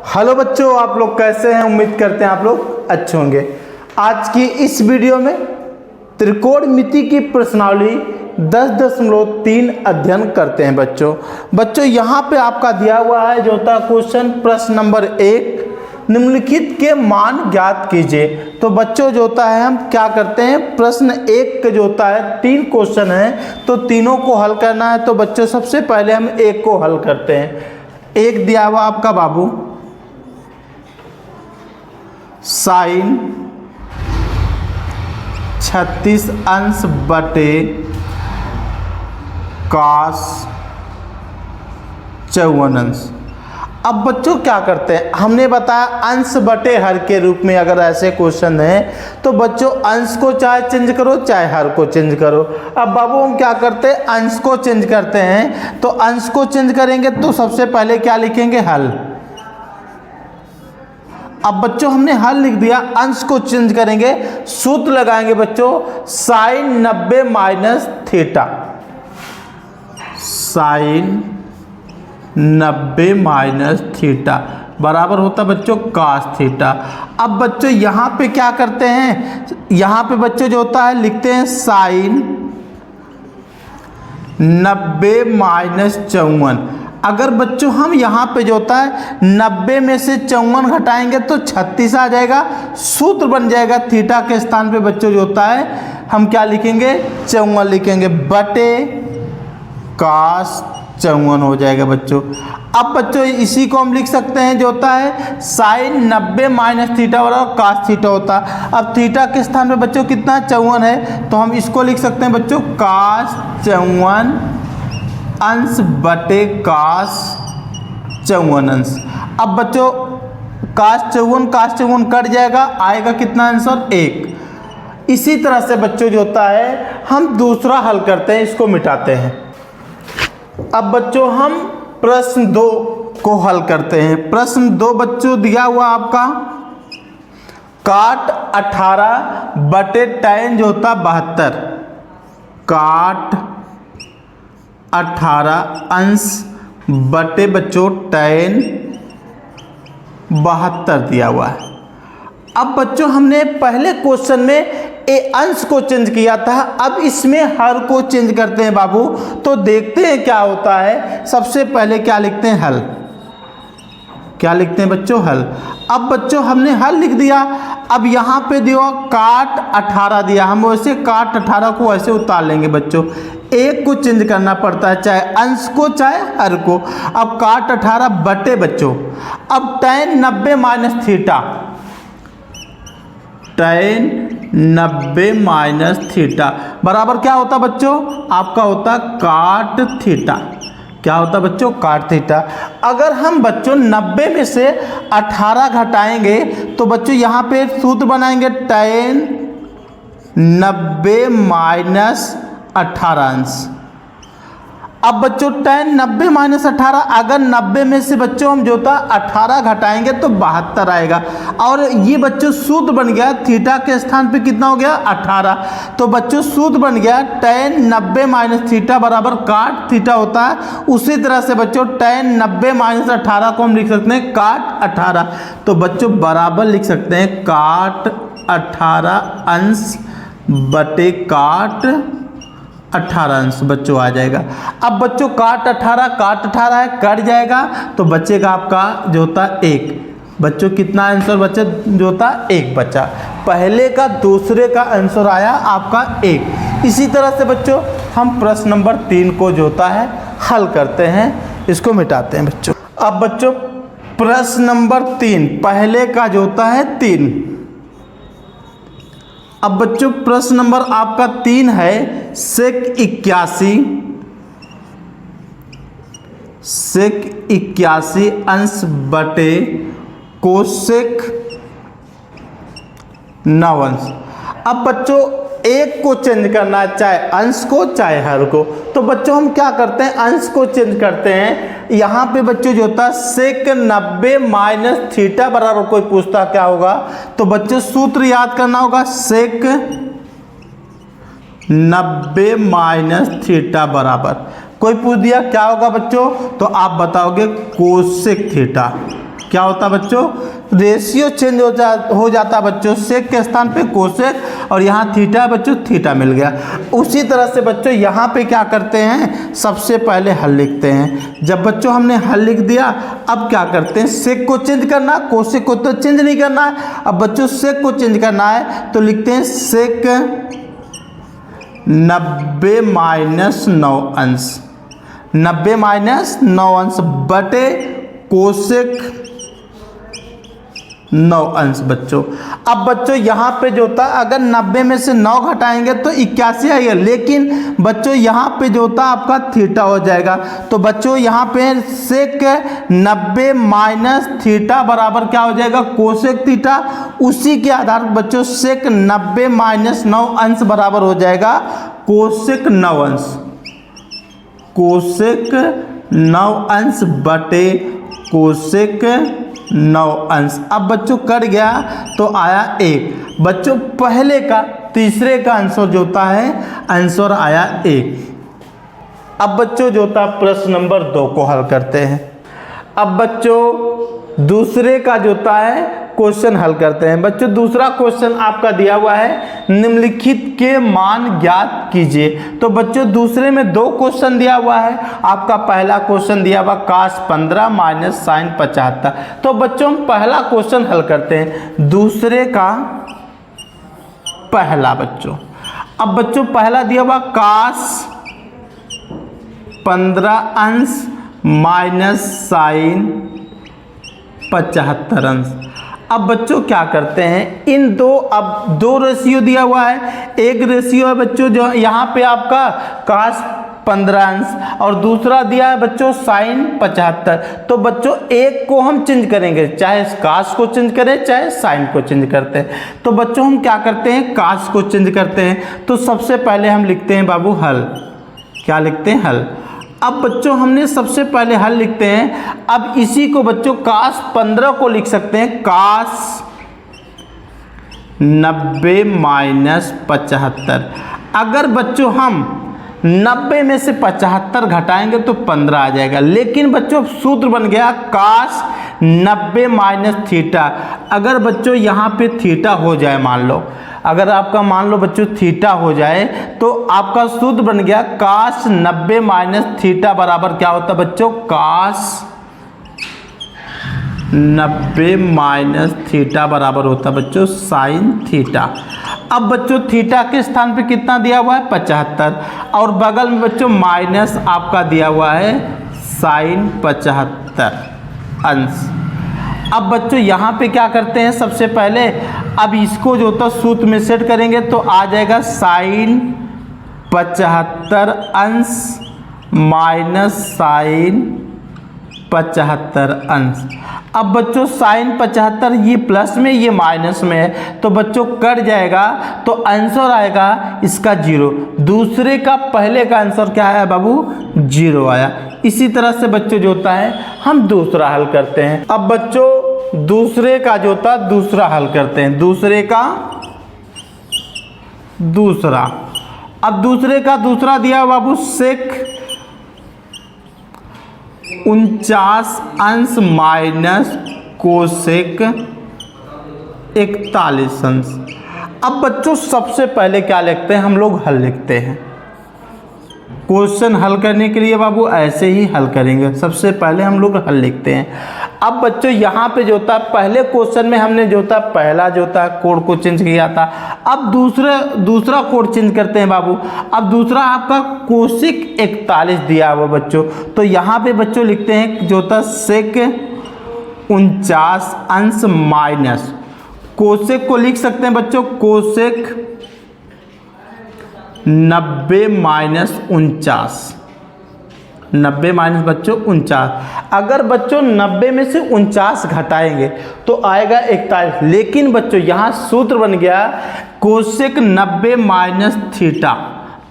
Hello बच्चों, आप लोग कैसे हैं? उम्मीद करते हैं आप लोग अच्छे होंगे। आज की इस वीडियो में त्रिकोणमिति की प्रश्नावली 10.3 अध्ययन करते हैं। बच्चों यहाँ पे आपका दिया हुआ है जो था क्वेश्चन प्रश्न नंबर 1, निम्नलिखित के मान ज्ञात कीजिए। तो बच्चों जो होता है हम क्या करते हैं, प्रश्न 1 का जो होता है 3 क्वेश्चन है तो तीनों को हल करना है। तो बच्चों सबसे पहले हम 1 को हल करते हैं। 1 दिया हुआ आपका बाबू साइन 36 अंश बटे कॉस 54 अंश। अब बच्चों क्या करते हैं, हमने बताया अंश बटे हर के रूप में अगर ऐसे क्वेश्चन है तो बच्चों अंश को चाहे चेंज करो चाहे हर को चेंज करो। अब बाबू हम क्या करते हैं, अंश को चेंज करते हैं। तो अंश को चेंज करेंगे तो सबसे पहले क्या लिखेंगे, हल। अब बच्चों हमने हल लिख दिया, अंश को चेंज करेंगे, सूत्र लगाएंगे बच्चों sine 90 minus theta, sine 90 minus theta बराबर होता बच्चों cos थीटा। अब बच्चों यहाँ पे क्या करते हैं, यहाँ पे बच्चों जो होता है लिखते हैं साइन 90 माइनस 54। अगर बच्चों हम यहाँ पे जो होता है 90 में से 54 घटाएंगे तो 36 आ जाएगा, सूत्र बन जाएगा थीटा के स्थान पे बच्चों जो होता है हम क्या लिखेंगे, 54 लिखेंगे बटे cos 54 हो जाएगा बच्चों। अब बच्चों इसी को हम लिख सकते हैं जो होता है साइन 90 माइनस थीटा बराबर cos थीटा होता है। अब थीटा के स्थान पे बच्चों कितना 54 है तो हम इसको लिख सकते हैं बच्चों cos 54 अंश बटे cos 54 अंश। अब बच्चों cos 54 कट जाएगा, आएगा कितना आंसर 1। इसी तरह से बच्चों जो होता है हम दूसरा हल करते हैं, इसको मिटाते हैं। अब बच्चों हम प्रश्न 2 को हल करते हैं। प्रश्न 2 बच्चों दिया हुआ आपका काट 18 बटे tan जो होता 72, काट 18 अंश बटे बच्चों tan 72 दिया हुआ है। अब बच्चों हमने पहले क्वेश्चन में अंश को चेंज किया था, अब इसमें हर को चेंज करते हैं बाबू। तो देखते हैं क्या होता है। सबसे पहले क्या लिखते हैं, हल। क्या लिखते हैं बच्चों, हल। अब बच्चों हमने हल लिख दिया। अब यहाँ पे दिया काट 18 दिया, हम वैसे काट 18 को ऐसे उतार लेंगे बच्चों। एक को चेंज करना पड़ता है, चाहे अंश को चाहे हर को। अब काट 18 बटे बच्चों, अब tan 90 minus theta, tan 90 minus theta बराबर क्या होता बच्चों, आपका होता काट थीटा। क्या होता बच्चों, काट थीटा। अगर हम बच्चों 90 में से 18 घटाएंगे तो बच्चों यहाँ पे सूत्र बनाएंगे tan 90 माइनस 18 अंश। अब बच्चों tan 90 माइनस 18, अगर 90 में से बच्चों हम जो था 18 घटाएंगे तो 72 आएगा। और ये बच्चों सूत्र बन गया थीटा के स्थान पे कितना हो गया 18। तो बच्चों सूत्र बन गया tan 90 माइनस थीटा बराबर काट थीटा होता है। उसी तरह से बच्चों tan 90 माइनस 18 को हम लिख सकते हैं काट 18। तो बच्चों बराबर लिख सकते हैं काट 18 अंश बटे काट 18 अंश बच्चों आ जाएगा। अब बच्चों काट 18 है, कट जाएगा तो बचेगा आपका जो होता 1। बच्चों कितना आंसर बचा, जो होता 1 बचा। पहले का दूसरे का आंसर आया आपका 1। इसी तरह से बच्चों हम प्रश्न नंबर 3 को जो होता है हल करते हैं, इसको मिटाते हैं बच्चों। अब बच्चों प्रश्न नंबर 3, पहले का जो होता है 3। अब बच्चों प्रश्न नंबर आपका 3 है सेक 81 अंश बटे कोसेक 9 अंश। अब बच्चों एक को चेंज करना है, चाहे अंश को चाहे हर को। तो बच्चों हम क्या करते हैं, अंश को चेंज करते हैं। यहाँ पे बच्चों जो होता है सेक 90 माइनस थीटा बराबर, कोई पूछता क्या होगा तो बच्चों सूत्र याद करना होगा सेक 90 माइनस थीटा बराबर, कोई पूछ दिया क्या होगा बच्चों तो आप बताओगे कोसेक थीटा। क्या होता बच्चों, रेशियो चेंज हो जाता बच्चों, सेक के स्थान पे कोसेक और यहाँ थीटा है बच्चों, थीटा मिल गया। उसी तरह से बच्चों यहाँ पे क्या करते हैं, सबसे पहले हल लिखते हैं। जब बच्चों हमने हल लिख दिया, अब क्या करते हैं, सेक को चेंज करना, कोसेक को तो चेंज नहीं करना है। अब बच्चों सेक को चेंज करना है तो लिखते हैं सेक 90 माइनस 9 अंश, 90 माइनस 9 अंश बटे कोसेक 9 अंश बच्चों। अब बच्चों यहाँ पे जो होता है, अगर 90 में से 9 घटाएंगे तो 81 आएगा, लेकिन बच्चों यहाँ पे जो होता है आपका थीटा हो जाएगा। तो बच्चों यहाँ पे सेक 90 माइनस थीटा बराबर क्या हो जाएगा, कोसेक थीटा। उसी के आधार पर बच्चों सेक 90 माइनस 9 अंश बराबर हो जाएगा कोसेक 9 अंश, कोसेक 9 अंश बटे कोसेक 9 अंश। अब बच्चों कट गया तो आया 1। बच्चों पहले का तीसरे का आंसर जो होता है, आंसर आया 1। अब बच्चों जो होता है प्रश्न नंबर 2 को हल करते हैं। अब बच्चों दूसरे का जो होता है क्वेश्चन हल करते हैं। बच्चों दूसरा क्वेश्चन आपका दिया हुआ है, निम्नलिखित के मान ज्ञात कीजिए। तो बच्चों दूसरे में 2 क्वेश्चन दिया हुआ है। आपका पहला क्वेश्चन दिया हुआ cos 15 माइनस साइन 75। तो बच्चों हम पहला क्वेश्चन हल करते हैं, दूसरे का पहला बच्चों। अब बच्चों पहला दिया हुआ cos 15 अंश माइनस साइन 75 अंश। अब बच्चों क्या करते हैं, इन दो, अब 2 रेशियो दिया हुआ है। एक रेशियो है बच्चों जो यहाँ पे आपका cos 15 अंश और दूसरा दिया है बच्चों साइन 75। तो बच्चों एक को हम चेंज करेंगे, चाहे cos को चेंज करें चाहे साइन को चेंज करते हैं। तो बच्चों हम क्या करते हैं, cos को चेंज करते हैं। तो सबसे पहले हम लिखते हैं बाबू हल। क्या लिखते हैं, हल। अब बच्चों हमने सबसे पहले हल लिखते हैं। अब इसी को बच्चों cos 15 को लिख सकते हैं cos 90 माइनस 75। अगर बच्चों हम 90 में से 75 घटाएंगे तो 15 आ जाएगा, लेकिन बच्चों सूत्र बन गया cos 90 माइनस थीटा। अगर बच्चों यहाँ पे थीटा हो जाए, मान लो अगर आपका मान लो बच्चों थीटा हो जाए तो आपका सूत्र बन गया cos 90 माइनस थीटा बराबर क्या होता है बच्चों, cos 90 माइनस थीटा बराबर होता है बच्चों साइन थीटा। अब बच्चों थीटा के स्थान पे कितना दिया हुआ है, 75, और बगल में बच्चों माइनस आपका दिया हुआ है साइन 75 अंश। अब बच्चों यहाँ पे क्या करते हैं, सबसे पहले अब इसको जो होता सूत्र में सेट करेंगे तो आ जाएगा साइन 75 अंश माइनस साइन 75 अंश। अब बच्चों साइन 75 ये प्लस में ये माइनस में है, तो बच्चों कट जाएगा तो आंसर आएगा इसका 0। दूसरे का पहले का आंसर क्या आया बाबू, 0 आया। इसी तरह से बच्चों जो होता है हम दूसरा हल करते हैं। अब बच्चों दूसरे का जो होता है दूसरा हल करते हैं, दूसरे का दूसरा। अब दूसरे का दूसरा दिया बाबू सेक 49 अंश माइनस कोसेक 41 अंश। अब बच्चों सबसे पहले क्या लिखते हैं, हम लोग हल लिखते हैं। क्वेश्चन हल करने के लिए बाबू ऐसे ही हल करेंगे, सबसे पहले हम लोग हल लिखते हैं। अब बच्चों यहाँ पे जो होता है पहले क्वेश्चन में हमने जो होता है पहला जो होता है कोड को चेंज किया था। अब दूसरा कोड चेंज करते हैं बाबू। अब दूसरा आपका कोसेक 41 दिया हुआ बच्चों, तो यहाँ पे बच्चों लिखते हैं जो होता है सेक 49 अंश माइनस कोसेक को लिख सकते हैं बच्चों कोसेक 90 माइनस 49, 90 माइनस बच्चों 49। अगर बच्चों 90 में से 49 घटाएंगे तो आएगा 41, लेकिन बच्चों यहाँ सूत्र बन गया कोसेक 90 माइनस थीटा।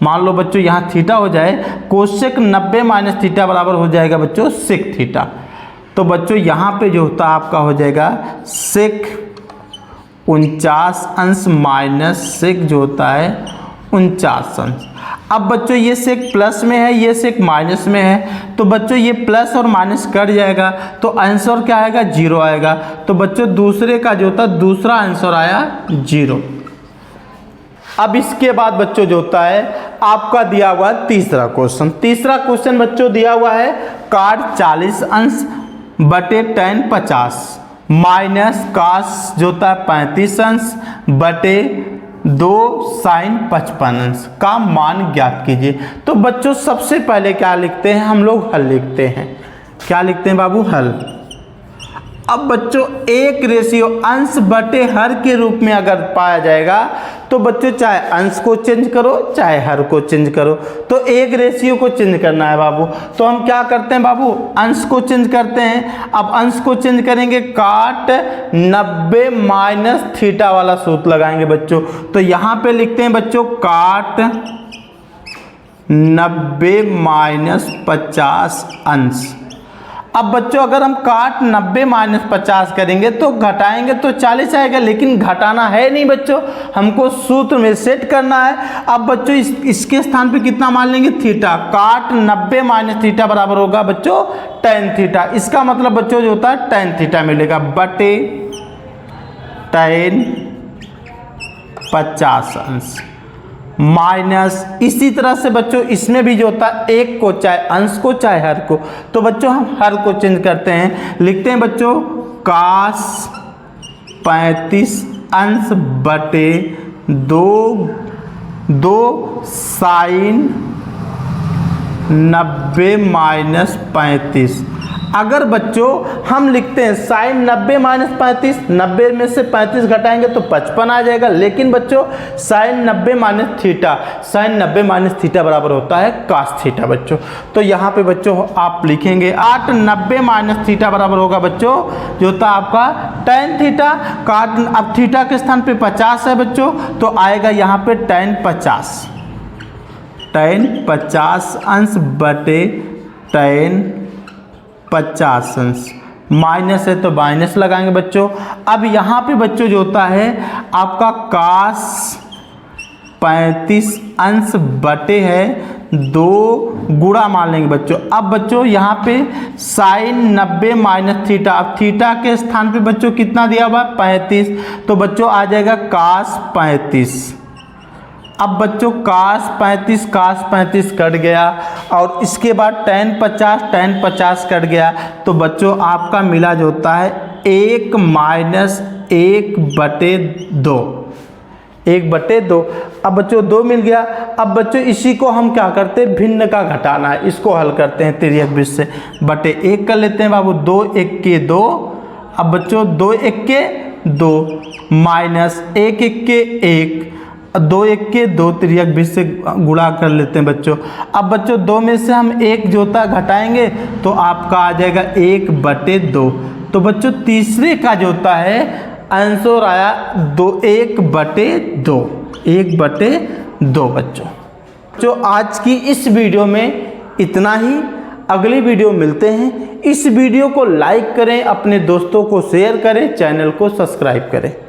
मान लो बच्चों यहाँ थीटा हो जाए, कोसेक 90 माइनस थीटा बराबर हो जाएगा बच्चों सेक थीटा। तो बच्चों यहाँ पे जो होता है आपका हो जाएगा सेक 49 अंश माइनस सेक जो होता है 49 अंश। अब बच्चों ये सेक प्लस में है, ये सेक माइनस में है, तो बच्चों ये प्लस और माइनस कट जाएगा, तो आंसर क्या आएगा 0 आएगा। तो बच्चों दूसरे का जो होता दूसरा आंसर आया 0। अब इसके बाद बच्चों जो होता है आपका दिया हुआ है तीसरा क्वेश्चन। तीसरा क्वेश्चन बच्चों दिया हुआ है काट 40 अंश बटे tan 50 माइनस कास जो होता है 35 अंश बटे 2 sin 55 अंश का मान ज्ञात कीजिए। तो बच्चों सबसे पहले क्या लिखते हैं हम लोग, हल लिखते हैं। क्या लिखते हैं बाबू, हल। अब बच्चों एक रेशियो अंश बटे हर के रूप में अगर पाया जाएगा तो बच्चों चाहे अंश को चेंज करो चाहे हर को चेंज करो, तो एक रेशियो को चेंज करना है बाबू। तो हम क्या करते हैं बाबू, अंश को चेंज करते हैं। अब अंश को चेंज करेंगे, काट 90 माइनस थीटा वाला सूत्र लगाएंगे बच्चों। तो यहाँ पे लिखते हैं बच्चों काट 90 माइनस 50 अंश। अब बच्चों अगर हम काट 90 माइनस 50 करेंगे तो घटाएंगे तो 40 आएगा, लेकिन घटाना है नहीं बच्चों, हमको सूत्र में सेट करना है। अब बच्चों इसके स्थान पे कितना मान लेंगे, थीटा। काट 90 माइनस थीटा बराबर होगा बच्चों tan थीटा। इसका मतलब बच्चों जो होता है tan थीटा मिलेगा बटे tan 50 अंश माइनस, इसी तरह से बच्चों इसमें भी जो होता है एक को चाहे अंश को चाहे हर को, तो बच्चों हम हर को चेंज करते हैं। लिखते हैं बच्चों कास 35 अंश बटे 2 साइन 90 माइनस 35। अगर बच्चों हम लिखते हैं साइन 90 माइनस 35, 90 में से 35 घटाएंगे तो 55 आ जाएगा, लेकिन बच्चों sine 90 minus theta, sine 90 minus theta बराबर होता है कास थीटा बच्चों। तो यहाँ पे बच्चों आप लिखेंगे 8 90 माइनस थीटा बराबर होगा बच्चों जो होता है आपका tan थीटा। काट अब थीटा के स्थान पे 50 है बच्चों, तो आएगा यहाँ पे tan 50 अंश बटे tan 50 अंश, माइनस है तो माइनस लगाएंगे बच्चों। अब यहाँ पे बच्चों जो होता है आपका कास 35 अंश बटे है 2 गुणा मान लेंगे बच्चों। अब बच्चों यहाँ पे साइन 90 माइनस थीटा, अब थीटा के स्थान पे बच्चों कितना दिया हुआ है 35, तो बच्चों आ जाएगा कास 35। अब बच्चों कास 35 कट गया, और इसके बाद tan 50 कट गया, तो बच्चों आपका मिला जो होता है 1 माइनस 1/2, 1/2। अब बच्चों 2 मिल गया। अब बच्चों इसी को हम क्या करते हैं, भिन्न का घटाना है, इसको हल करते हैं 3 20 से बटे 1 कर लेते हैं बाबू, 2 1 के 2। अब बच्चों 2 1 के 2 माइनस 1 1 के 1, 2 1 के 2 3 20 से गुणा कर लेते हैं बच्चों। अब बच्चों 2 में से हम 1 जो होता घटाएंगे तो आपका आ जाएगा 1/2। तो बच्चों तीसरे का जो होता है आंसर आया 1/2, 1/2 बच्चों। जो आज की इस वीडियो में इतना ही, अगली वीडियो मिलते हैं। इस वीडियो को लाइक करें, अपने दोस्तों को शेयर करें, चैनल को सब्सक्राइब करें।